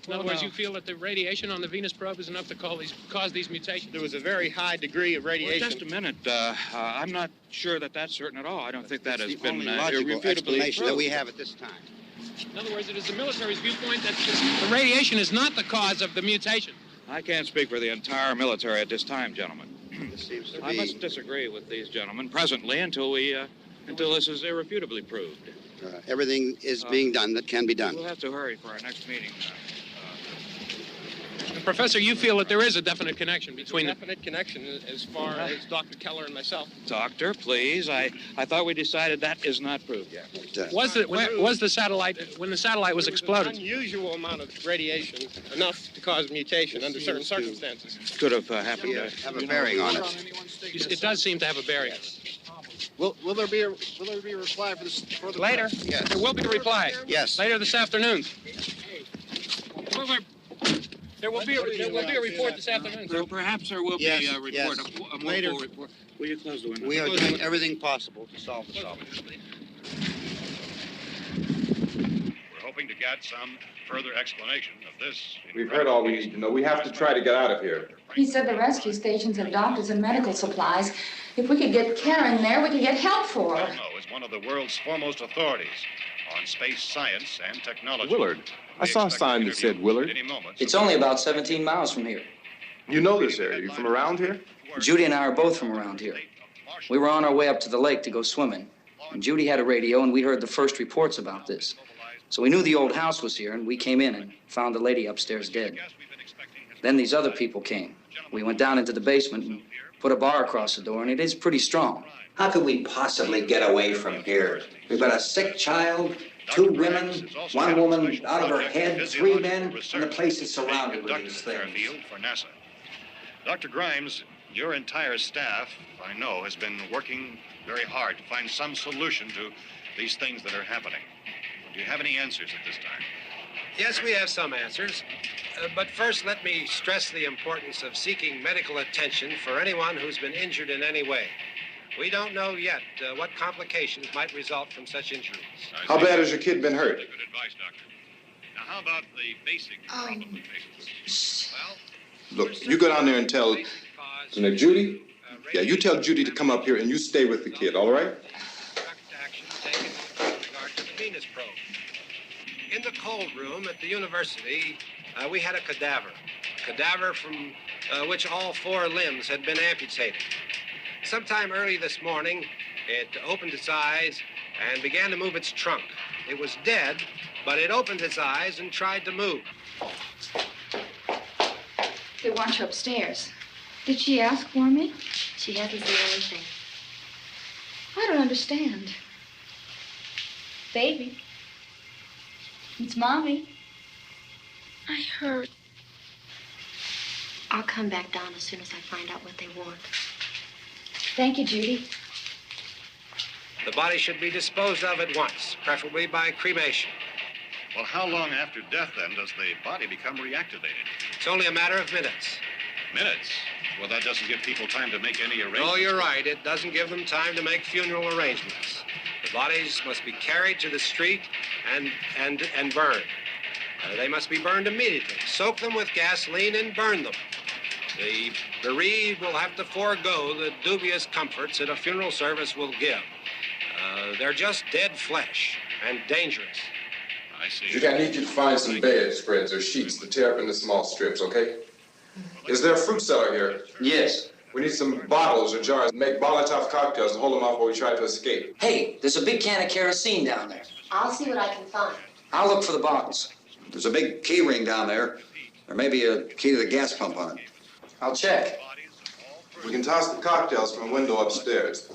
In other words, you feel that the radiation on the Venus probe is enough to cause these mutations? There was a very high degree of radiation. Well, just a minute. I'm not sure that that's certain at all. I don't think that has been logical irrefutably explanation proved. that we have at this time. In other words, it is the military's viewpoint that the radiation is not the cause of the mutation. I can't speak for the entire military at this time, gentlemen. This seems to I be... must disagree with these gentlemen presently until this is irrefutably proved. Everything is being done that can be done. We'll have to hurry for our next meeting. Professor, you feel that there is a definite connection between them? Definite connection as far as Dr. Keller and myself. Doctor, please. I thought we decided that is not proved yet. Was the satellite, when the satellite was exploded? An unusual amount of radiation, enough to cause mutation under certain circumstances. Could have happened. Have a bearing on it. It does seem to have a bearing. Will there be a reply for this further? Later. Yes. There will be a reply. Yes. Later this afternoon. There will be a report this afternoon. Perhaps there will be a report, a more full report. Will you close the window? We are doing everything possible to solve the problem. We're hoping to get some further explanation of this. We've heard all we need to know. We have to try to get out of here. He said the rescue stations have doctors and medical supplies. If we could get care in there, we could get help for her. Romero is one of the world's foremost authorities on space science and technology. Willard. I saw a sign that said Willard. It's only about 17 miles from here. You know this area. You from around here? Judy and I are both from around here. We were on our way up to the lake to go swimming, and Judy had a radio, and we heard the first reports about this. So we knew the old house was here, and we came in and found the lady upstairs dead. Then these other people came. We went down into the basement and put a bar across the door, and it is pretty strong. How could we possibly get away from here? We've got a sick child, 2 women, 1 woman out of her head, 3 men, and the place is surrounded with these things. For NASA. Dr. Grimes, your entire staff, I know, has been working very hard to find some solution to these things that are happening. Do you have any answers at this time? Yes, we have some answers. But first, let me stress the importance of seeking medical attention for anyone who's been injured in any way. We don't know yet what complications might result from such injuries. How bad has your kid been hurt? Good advice, Doctor. Now, how about the basic problem of patients? Well, Look, you go down there and tell... Now, Judy? Yeah, you tell Judy to come up here and you stay with the kid, all right? Action taken with regard to the Venus probe. In the cold room at the university, we had a cadaver from which all 4 limbs had been amputated. Sometime early this morning, it opened its eyes and began to move its trunk. It was dead, but it opened its eyes and tried to move. They want you upstairs. Did she ask for me? She hasn't seen anything. I don't understand. Baby. It's Mommy. I heard. I'll come back down as soon as I find out what they want. Thank you, Judy. The body should be disposed of at once, preferably by cremation. well, how long after death, then, does the body become reactivated? It's only a matter of minutes. Minutes? Well, that doesn't give people time to make any arrangements. Oh, you're right. It doesn't give them time to make funeral arrangements. The bodies must be carried to the street and burned. They must be burned immediately. Soak them with gasoline and burn them. The bereaved will have to forego the dubious comforts that a funeral service will give. They're just dead flesh and dangerous. I see. Judy, I need you to find some bedspreads or sheets to tear up into small strips, okay? Is there a fruit cellar here? Yes. We need some bottles or jars to make Molotov cocktails and hold them off while we try to escape. Hey, there's a big can of kerosene down there. I'll see what I can find. I'll look for the bottles. There's a big key ring down there. There may be a key to the gas pump on it. I'll check. We can toss the cocktails from a window upstairs.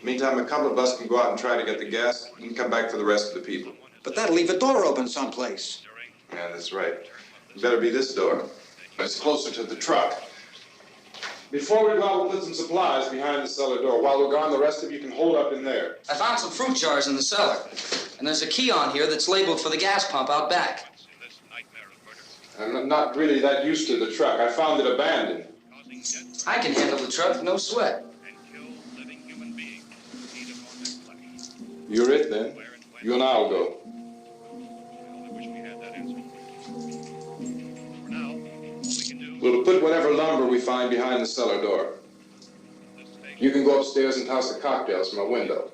Meantime, a couple of us can go out and try to get the gas and come back for the rest of the people. But that'll leave a door open someplace. Yeah, that's right. It better be this door. It's closer to the truck. Before we go out, we'll put some supplies behind the cellar door. While we're gone, the rest of you can hold up in there. I found some fruit jars in the cellar. And there's a key on here that's labeled for the gas pump out back. I'm not really that used to the truck. I found it abandoned. I can handle the truck, no sweat. You're it, then. You and I'll go. We'll put whatever lumber we find behind the cellar door. You can go upstairs and toss the cocktails from a window.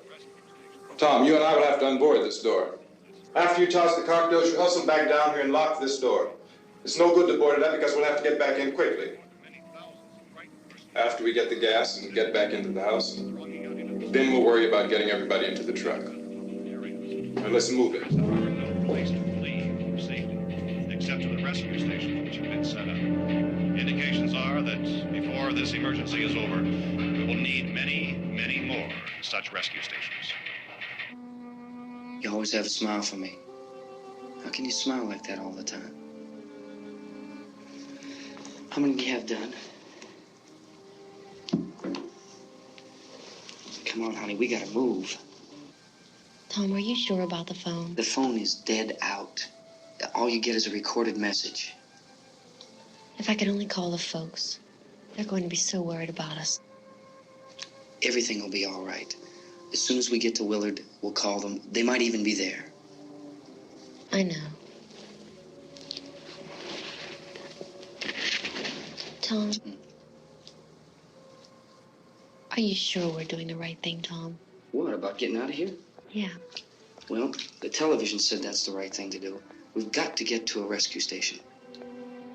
Tom, you and I will have to unboard this door. After you toss the cocktails, you hustle back down here and lock this door. It's no good to board it up because we'll have to get back in quickly. After we get the gas and get back into the house, then we'll worry about getting everybody into the truck. Now let's move it. Place to flee safely, except to the rescue stations which have been set up. Indications are that before this emergency is over, we will need many, many more such rescue stations. You always have a smile for me. How can you smile like that all the time? How many do you have done? Come on, honey, we gotta move. Tom, are you sure about the phone? The phone is dead out. All you get is a recorded message. If I could only call the folks. They're going to be so worried about us. Everything will be all right. As soon as we get to Willard, we'll call them. They might even be there. I know. Tom, are you sure we're doing the right thing, Tom? What, about getting out of here? Yeah. Well, the television said that's the right thing to do. We've got to get to a rescue station.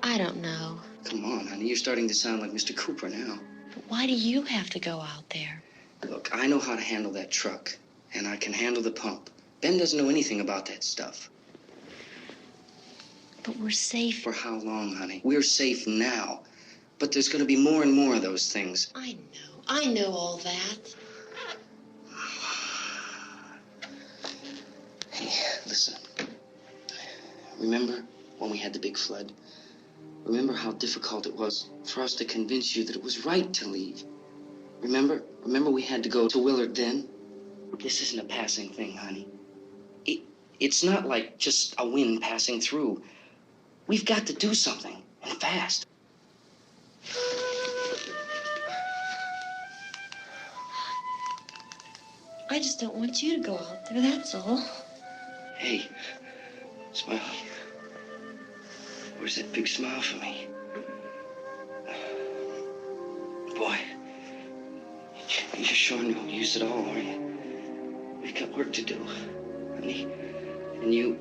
I don't know. Come on, honey. You're starting to sound like Mr. Cooper now. But why do you have to go out there? Look, I know how to handle that truck, and I can handle the pump. Ben doesn't know anything about that stuff. But we're safe. For how long, honey? We're safe now. But there's going to be more and more of those things. I know all that. Hey, listen. Remember when we had the big flood? Remember how difficult it was for us to convince you that it was right to leave? Remember we had to go to Willard then? This isn't a passing thing, honey. It's not like just a wind passing through. We've got to do something, and fast. I just don't want you to go out there, that's all. Hey, Smiley. Where's that big smile for me? Boy, you're sure no use at all, are you? We've got work to do, honey. And you...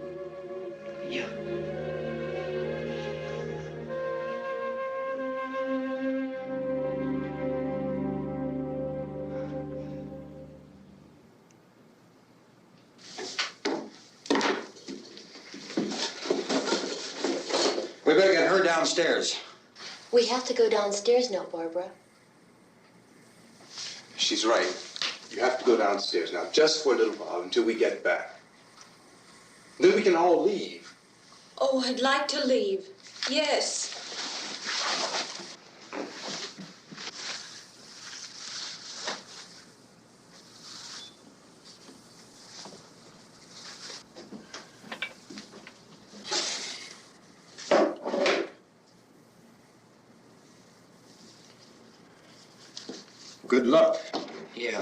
We better get her downstairs. We have to go downstairs now, Barbara. She's right. You have to go downstairs now, just for a little while, until we get back. Then we can all leave. Oh, I'd like to leave. Yes. Good luck. Yeah.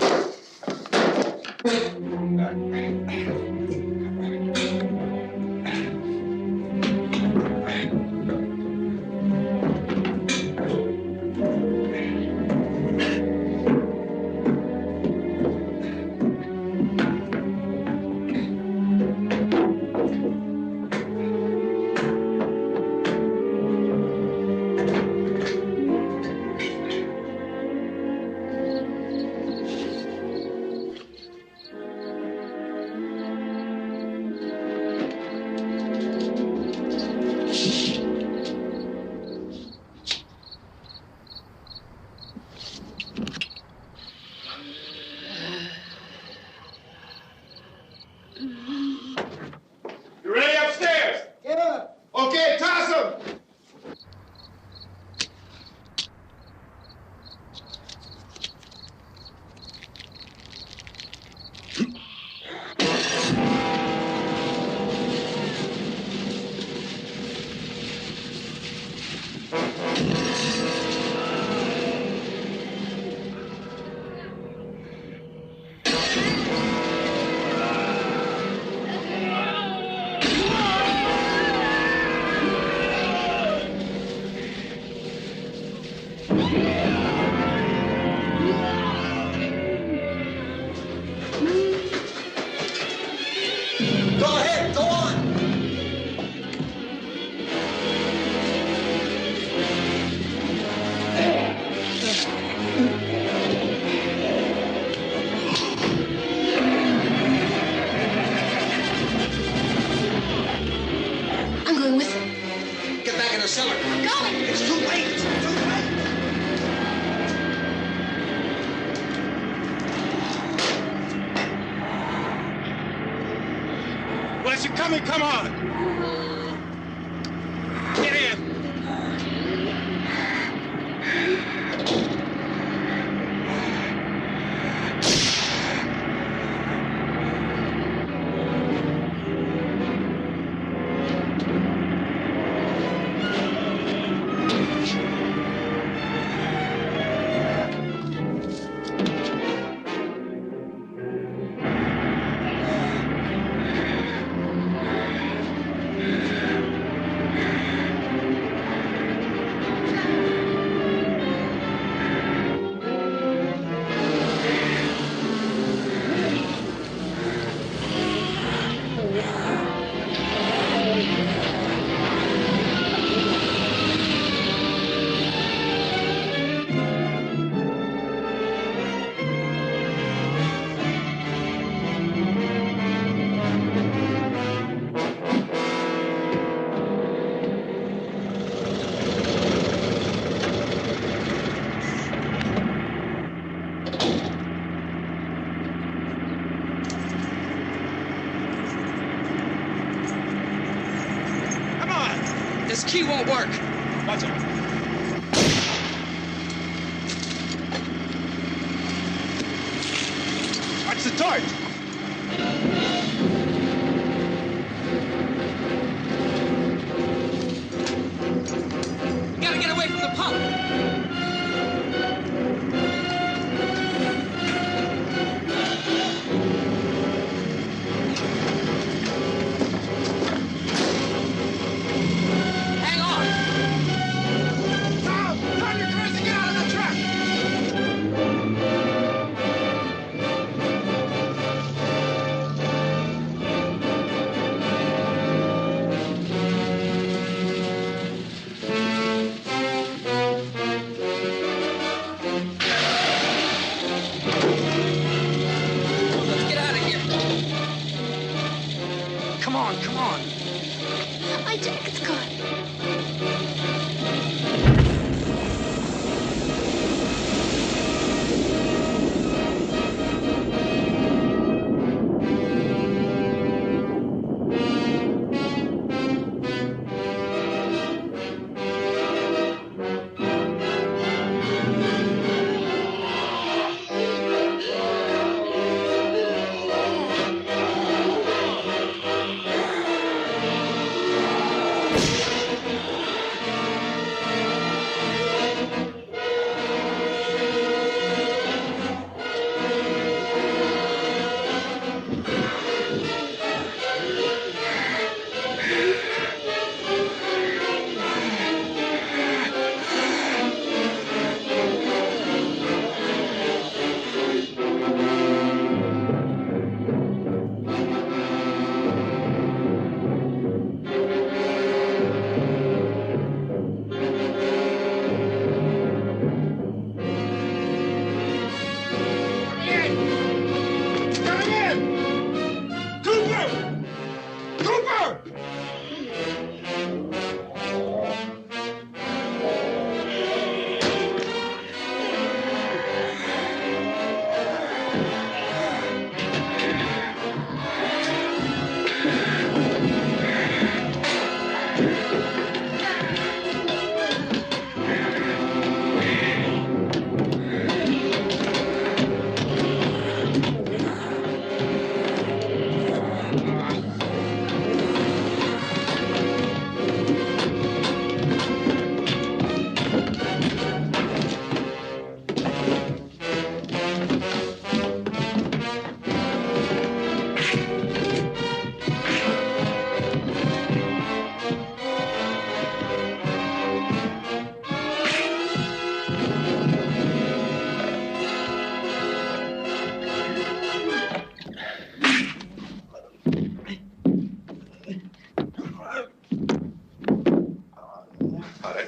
Come on! Get in! This key won't work. Watch it. Watch the torch. We gotta get away from the pump. Hang on. Tom, you're crazy. Get out of the truck. Let's get out of here. Come on, come on. My jacket's caught.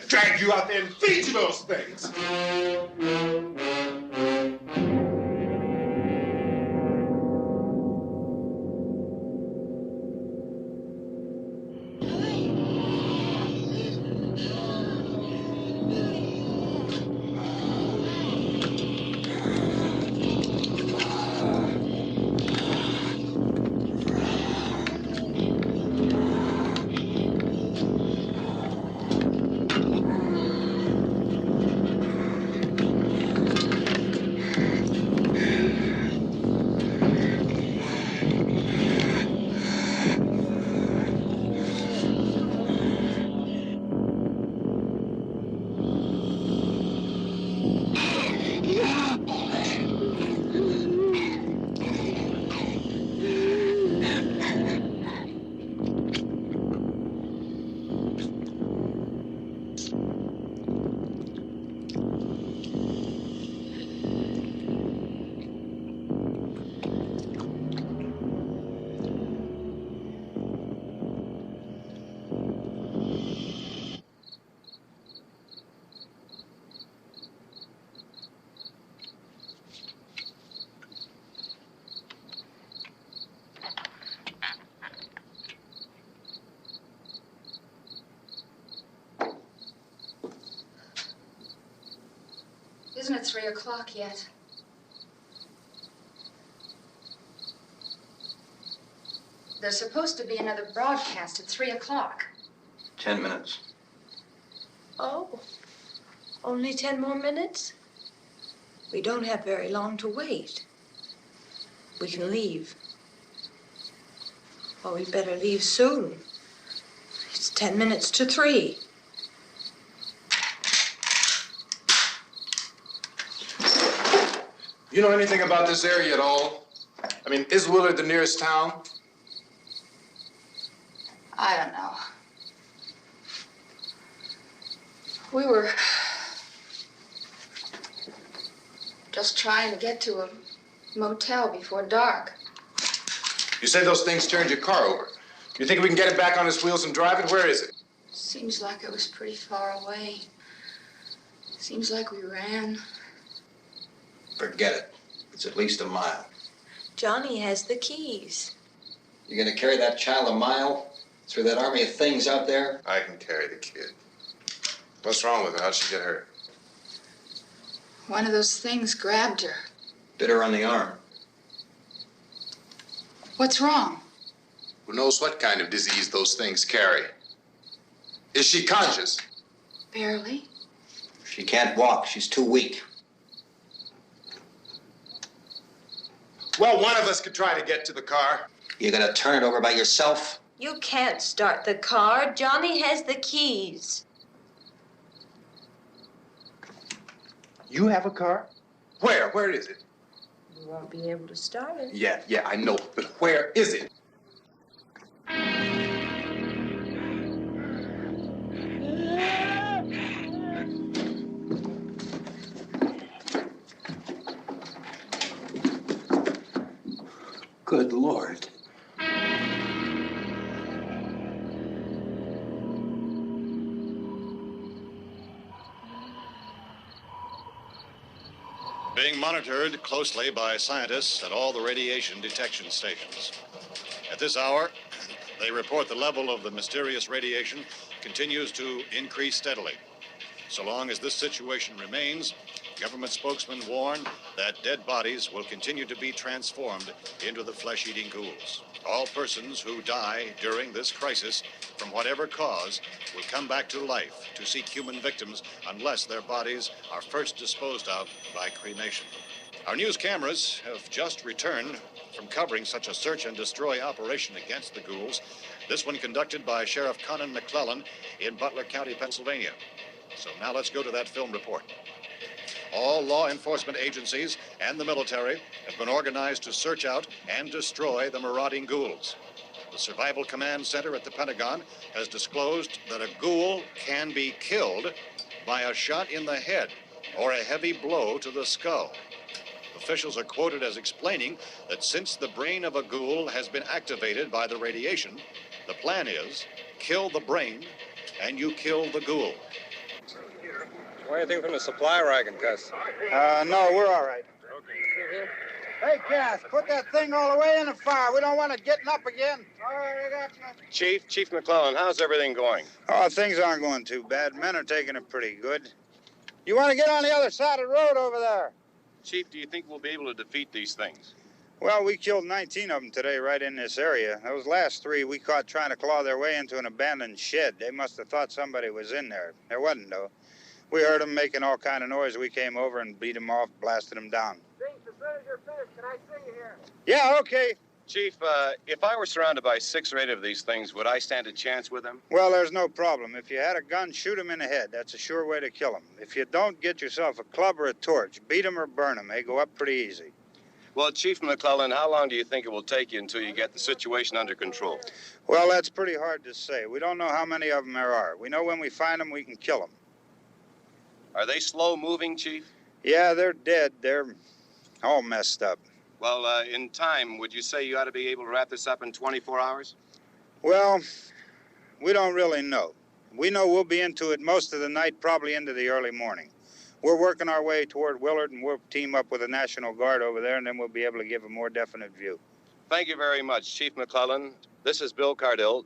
Drag you out there and feed you those things. Isn't it 3 o'clock yet? There's supposed to be another broadcast at 3 o'clock. 10 minutes. Oh, only 10 more minutes? We don't have very long to wait. We can leave. Well, we better leave soon. It's 10 minutes to 3. You know anything about this area at all? I mean, is Willard the nearest town? I don't know. We were just trying to get to a motel before dark. You say those things turned your car over. You think we can get it back on its wheels and drive it? Where is it? Seems like it was pretty far away. Seems like we ran. Forget it. It's at least a mile. Johnny has the keys. You're gonna carry that child a mile through that army of things out there? I can carry the kid. What's wrong with her? How'd she get hurt? One of those things grabbed her. Bit her on the arm. What's wrong? Who knows what kind of disease those things carry? Is she conscious? Barely. She can't walk. She's too weak. Well, one of us could try to get to the car. You gonna turn it over by yourself? You can't start the car. Johnny has the keys. You have a car? Where? Where is it? You won't be able to start it. Yeah, I know. But where is it? Good Lord. Being monitored closely by scientists at all the radiation detection stations. At this hour, they report the level of the mysterious radiation continues to increase steadily. So long as this situation remains, government spokesmen warn that dead bodies will continue to be transformed into the flesh-eating ghouls. All persons who die during this crisis, from whatever cause, will come back to life to seek human victims unless their bodies are first disposed of by cremation. Our news cameras have just returned from covering such a search and destroy operation against the ghouls, this one conducted by Sheriff Conan McClellan in Butler County, Pennsylvania. So now let's go to that film report. All law enforcement agencies and the military have been organized to search out and destroy the marauding ghouls. The Survival Command Center at the Pentagon has disclosed that a ghoul can be killed by a shot in the head or a heavy blow to the skull. Officials are quoted as explaining that since the brain of a ghoul has been activated by the radiation, the plan is kill the brain and you kill the ghoul. Anything from the supply wagon, Gus? No, we're all right. Hey, Cass, put that thing all the way in the fire. We don't want it getting up again. All right, I got you. Chief McClellan, how's everything going? Oh, things aren't going too bad. Men are taking it pretty good. You want to get on the other side of the road over there? Chief, do you think we'll be able to defeat these things? Well, we killed 19 of them today right in this area. Those last 3 we caught trying to claw their way into an abandoned shed. They must have thought somebody was in there. There wasn't, though. We heard them making all kind of noise. We came over and beat them off, blasted them down. As soon as you're finished, can I see you here? Yeah, okay. Chief, if I were surrounded by 6 or 8 of these things, would I stand a chance with them? Well, there's no problem. If you had a gun, shoot them in the head. That's a sure way to kill them. If you don't, get yourself a club or a torch. Beat them or burn them. They go up pretty easy. Well, Chief McClellan, how long do you think it will take you until you get the situation under control? Well, that's pretty hard to say. We don't know how many of them there are. We know when we find them, we can kill them. Are they slow-moving, Chief? Yeah, they're dead. They're all messed up. Well, in time, would you say you ought to be able to wrap this up in 24 hours? Well, we don't really know. We know we'll be into it most of the night, probably into the early morning. We're working our way toward Willard, and we'll team up with the National Guard over there, and then we'll be able to give a more definite view. Thank you very much, Chief McClellan. This is Bill Cardill,